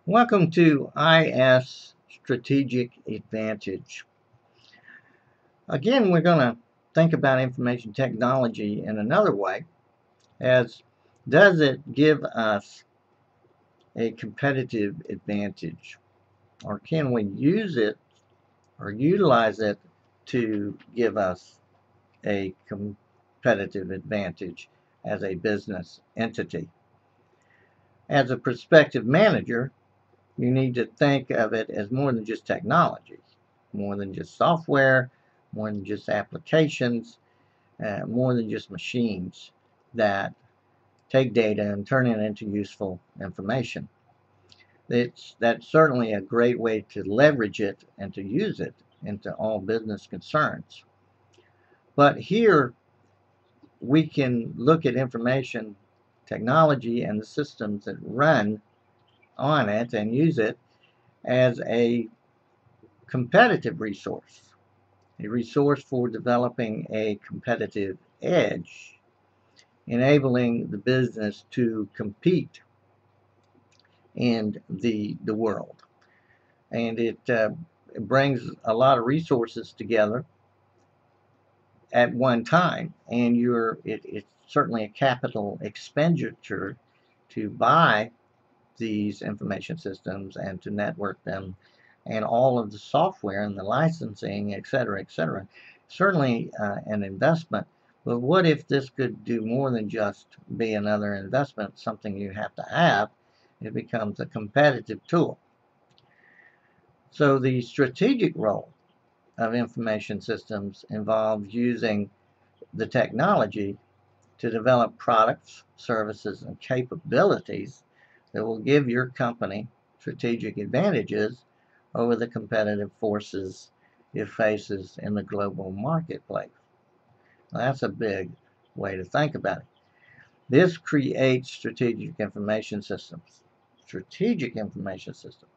Welcome to IS Strategic Advantage. Again, we're going to think about information technology in another way, as does it give us a competitive advantage, or can we use it or utilize it to give us a competitive advantage as a business entity? As a prospective manager, you need to think of it as more than just technology, more than just software, more than just applications, more than just machines that take data and turn it into useful information. That's certainly a great way to leverage it and to use it into all business concerns. But here we can look at information technology and the systems that run on it and use it as a competitive resource, a resource for developing a competitive edge, enabling the business to compete in the world. And it brings a lot of resources together at one time, and it's certainly a capital expenditure to buy these information systems and to network them and all of the software and the licensing, et cetera, certainly an investment. But what if this could do more than just be another investment, something you have to have? It becomes a competitive tool. So the strategic role of information systems involves using the technology to develop products, services, and capabilities that will give your company strategic advantages over the competitive forces it faces in the global marketplace. Now, that's a big way to think about it. This creates strategic information systems. Strategic information systems.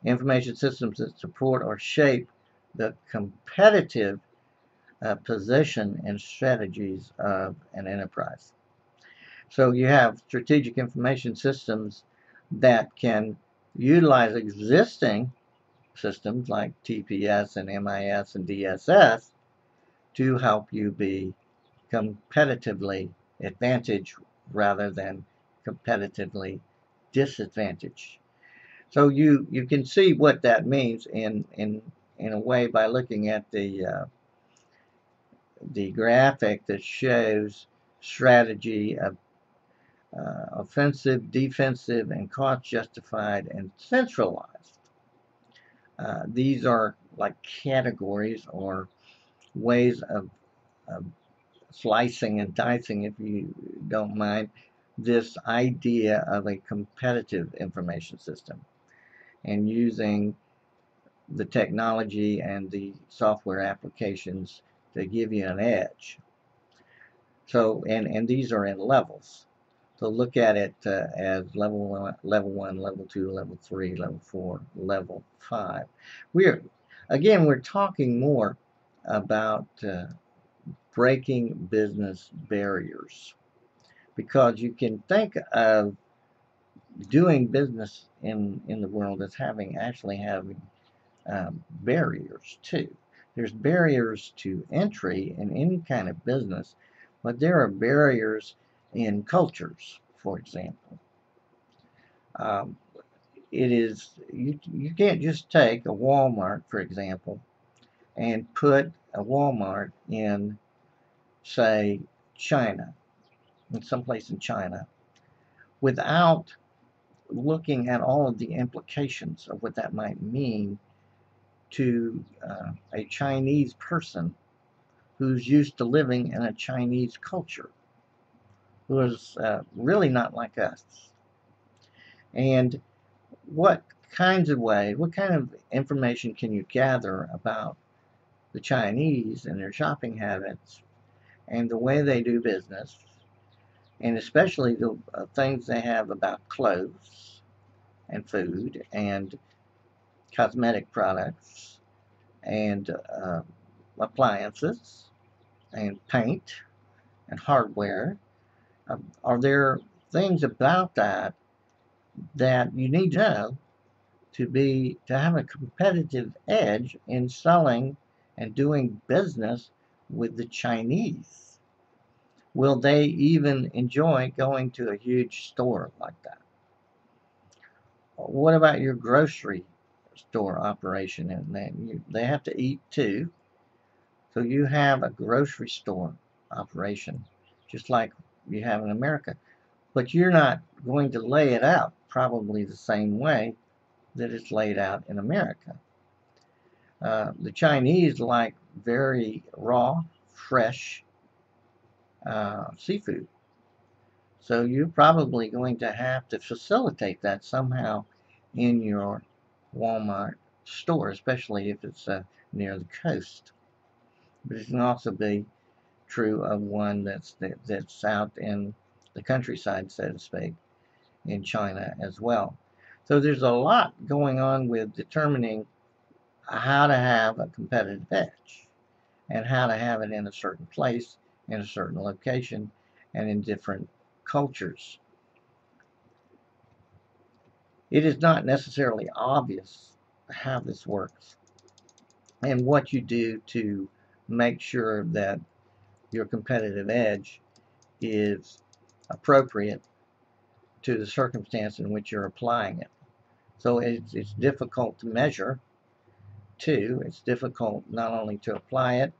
Information systems that support or shape the competitive position and strategies of an enterprise. So you have strategic information systems that can utilize existing systems like TPS and MIS and DSS to help you be competitively advantaged rather than competitively disadvantaged. So you can see what that means in a way by looking at the graphic that shows strategy of offensive, defensive, and cost justified and centralized. These are like categories or ways of slicing and dicing, if you don't mind, this idea of a competitive information system and using the technology and the software applications to give you an edge. So, and these are in levels. So look at it as level 1, level 2, level 3, level 4, level 5. We're talking more about breaking business barriers, because you can think of doing business in the world as actually having barriers too. There's barriers to entry in any kind of business, but there are barriers in cultures, for example. You can't just take a Walmart, for example, and put a Walmart in, say, China, in someplace in China, without looking at all of the implications of what that might mean to a Chinese person who's used to living in a Chinese culture, who is really not like us. And what kind of information can you gather about the Chinese and their shopping habits and the way they do business, and especially the things they have about clothes and food and cosmetic products and appliances and paint and hardware? Are there things about that you need to know to have a competitive edge in selling and doing business with the Chinese? Will they even enjoy going to a huge store like that? What about your grocery store operation? And they have to eat too. So you have a grocery store operation, just like you have in America. But you're not going to lay it out probably the same way that it's laid out in America. The Chinese like very raw, fresh seafood. So you're probably going to have to facilitate that somehow in your Walmart store, especially if it's near the coast. But it can also be true of one that's out in the countryside, so to speak, in China as well. So there's a lot going on with determining how to have a competitive edge and how to have it in a certain place, in a certain location, and in different cultures. It is not necessarily obvious how this works and what you do to make sure that your competitive edge is appropriate to the circumstance in which you're applying it. So it's difficult to measure, too. It's difficult not only to apply it,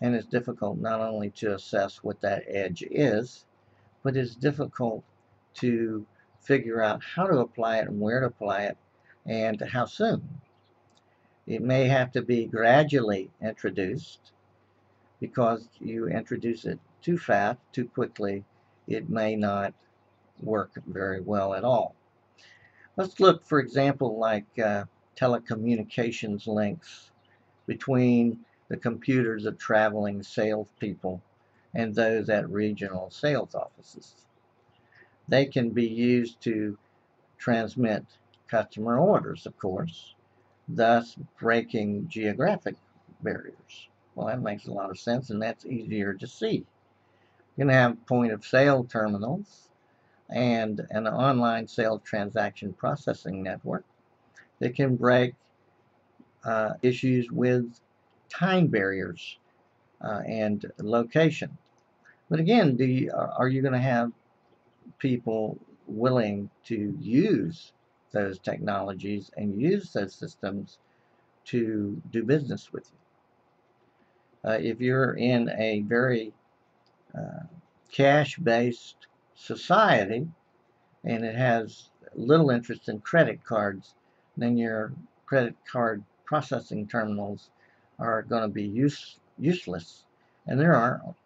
and it's difficult not only to assess what that edge is, but it's difficult to figure out how to apply it and where to apply it and how soon. It may have to be gradually introduced, because you introduce it too fast, too quickly, it may not work very well at all. Let's look, for example, like telecommunications links between the computers of traveling salespeople and those at regional sales offices. They can be used to transmit customer orders, of course, thus breaking geographic barriers. Well, that makes a lot of sense, and that's easier to see. You're going to have point-of-sale terminals and an online sales transaction processing network that can break issues with time barriers and location. But again, are you going to have people willing to use those technologies and use those systems to do business with you? If you're in a very cash-based society and it has little interest in credit cards, then your credit card processing terminals are going to be useless. And there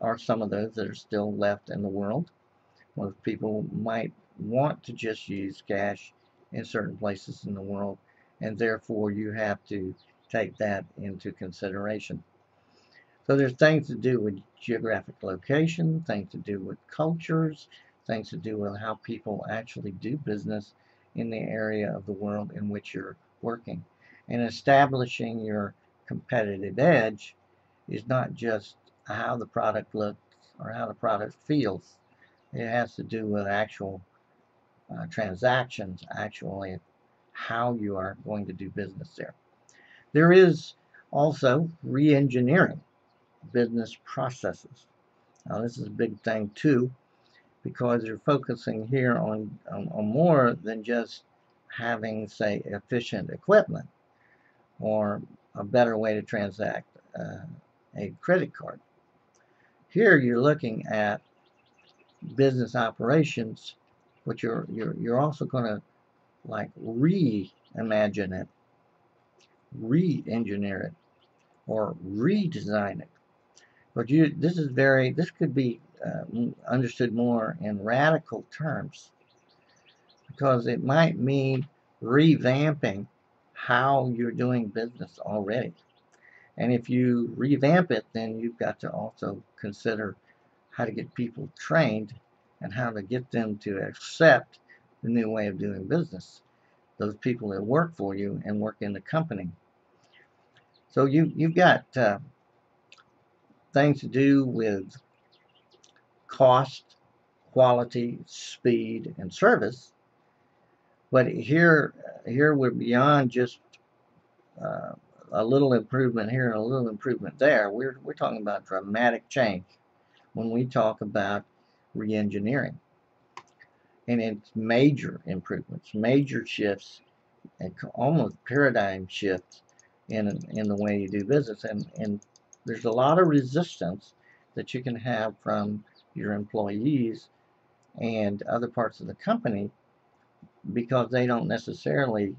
are some of those that are still left in the world. Most people might want to just use cash in certain places in the world, and therefore you have to take that into consideration. So there's things to do with geographic location, things to do with cultures, things to do with how people actually do business in the area of the world in which you're working. And establishing your competitive edge is not just how the product looks or how the product feels. It has to do with actual transactions, actually how you are going to do business there. There is also re-engineering business processes. Now this is a big thing too, because you're focusing here on more than just having, say, efficient equipment or a better way to transact a credit card. Here you're looking at business operations, but you're also going to like reimagine it, re-engineer it, or redesign it. But this could be understood more in radical terms, because it might mean revamping how you're doing business already. And if you revamp it, then you've got to also consider how to get people trained and how to get them to accept the new way of doing business, those people that work for you and work in the company. So you've got things to do with cost, quality, speed, and service. But here we're beyond just uh, a little improvement here and a little improvement there. We're talking about dramatic change when we talk about re-engineering, and it's major improvements, major shifts, and almost paradigm shifts in the way you do business. And there's a lot of resistance that you can have from your employees and other parts of the company because they don't necessarily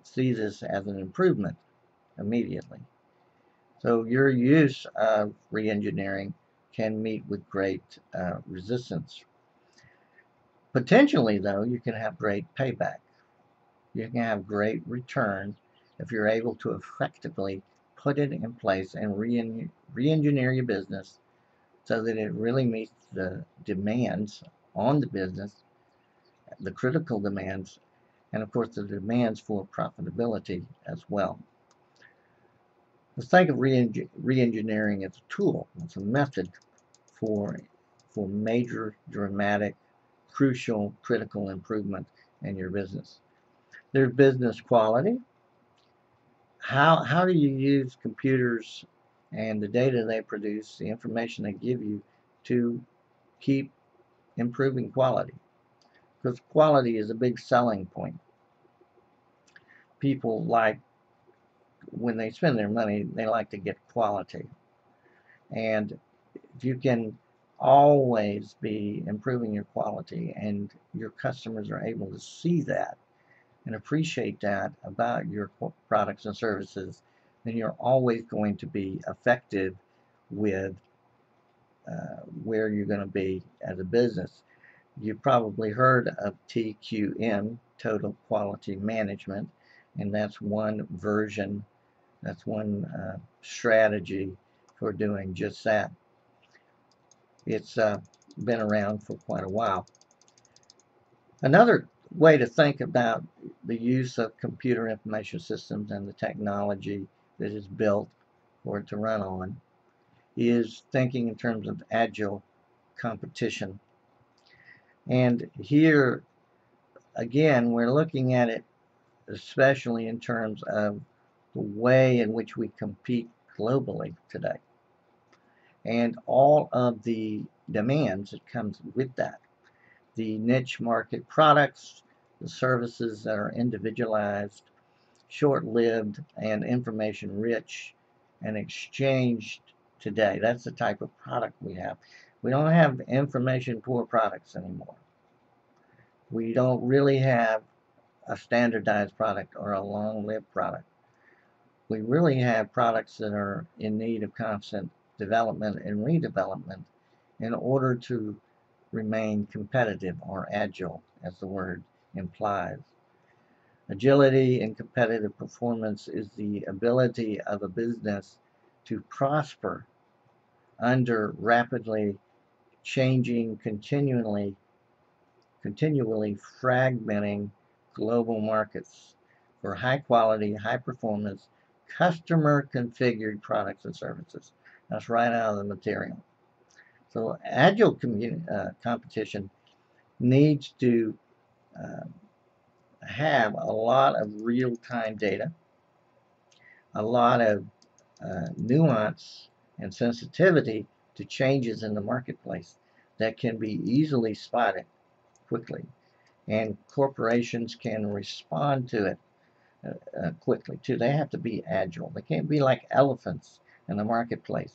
see this as an improvement immediately. So your use of re-engineering can meet with great resistance. Potentially, though, you can have great payback. You can have great return if you're able to effectively put it in place and re-engineer your business so that it really meets the demands on the business, the critical demands, and of course the demands for profitability as well. Let's think of re-engineering as a tool. It's a method for major, dramatic, crucial, critical improvement in your business. There's business quality. How do you use computers and the data they produce, the information they give you, to keep improving quality? Because quality is a big selling point. People like, when they spend their money, they like to get quality. And if you can always be improving your quality and your customers are able to see that and appreciate that about your products and services, then you're always going to be effective with where you're going to be as a business. You've probably heard of TQM, Total Quality Management, and that's one version, that's one strategy for doing just that. It's been around for quite a while. Another way to think about the use of computer information systems and the technology that is built for it to run on is thinking in terms of agile competition. And here, again, we're looking at it especially in terms of the way in which we compete globally today and all of the demands that comes with that. The niche market products, the services that are individualized, short-lived, and information-rich and exchanged today. That's the type of product we have. We don't have information-poor products anymore. We don't really have a standardized product or a long-lived product. We really have products that are in need of constant development and redevelopment in order to remain competitive or agile, as the word implies. Agility and competitive performance is the ability of a business to prosper under rapidly changing, continually fragmenting global markets for high quality, high performance, customer configured products and services. That's right out of the material. So agile competition needs to have a lot of real-time data, a lot of nuance and sensitivity to changes in the marketplace that can be easily spotted quickly, and corporations can respond to it quickly too. They have to be agile. They can't be like elephants in the marketplace,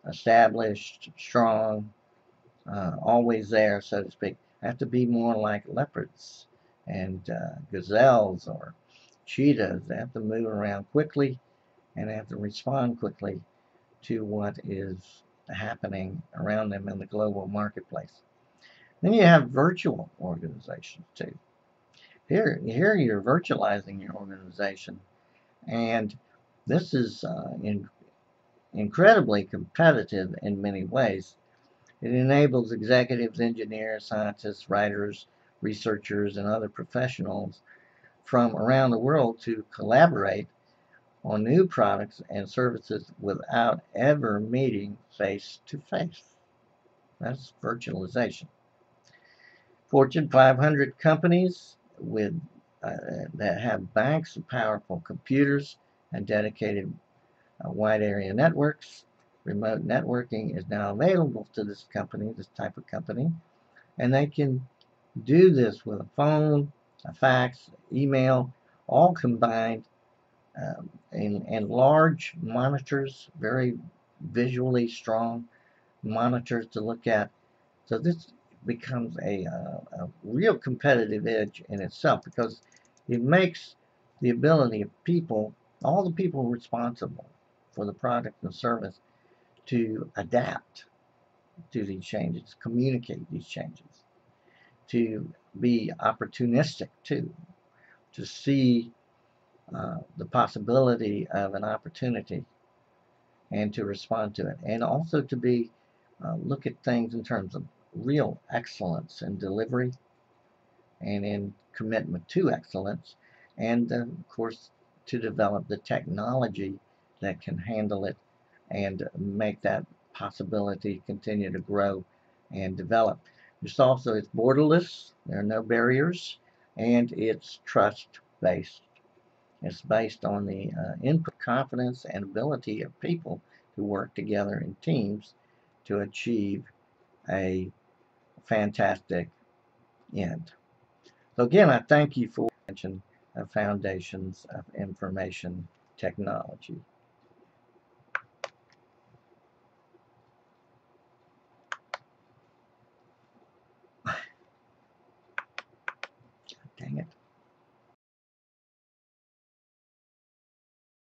established, strong, always there, so to speak. They have to be more like leopards and gazelles or cheetahs. They have to move around quickly and they have to respond quickly to what is happening around them in the global marketplace. Then you have virtual organizations too. Here you're virtualizing your organization, and this is incredibly competitive in many ways. It enables executives, engineers, scientists, writers, researchers, and other professionals from around the world to collaborate on new products and services without ever meeting face to face. That's virtualization. Fortune 500 companies with that have banks of powerful computers and dedicated wide area networks. Remote networking is now available to this type of company, and they can do this with a phone, a fax, email, all combined, and large monitors, very visually strong monitors to look at. So this becomes a real competitive edge in itself, because it makes the ability of people, all the people responsible for the product and service, to adapt to these changes, communicate these changes, to be opportunistic too, to see the possibility of an opportunity and to respond to it, and also to be look at things in terms of real excellence in delivery and in commitment to excellence, and of course to develop the technology that can handle it and make that possibility continue to grow and develop. It's also, it's borderless, there are no barriers, and it's trust based. It's based on the input, confidence, and ability of people to work together in teams to achieve a fantastic end. So again, I thank you for attention of Foundations of Information Technology.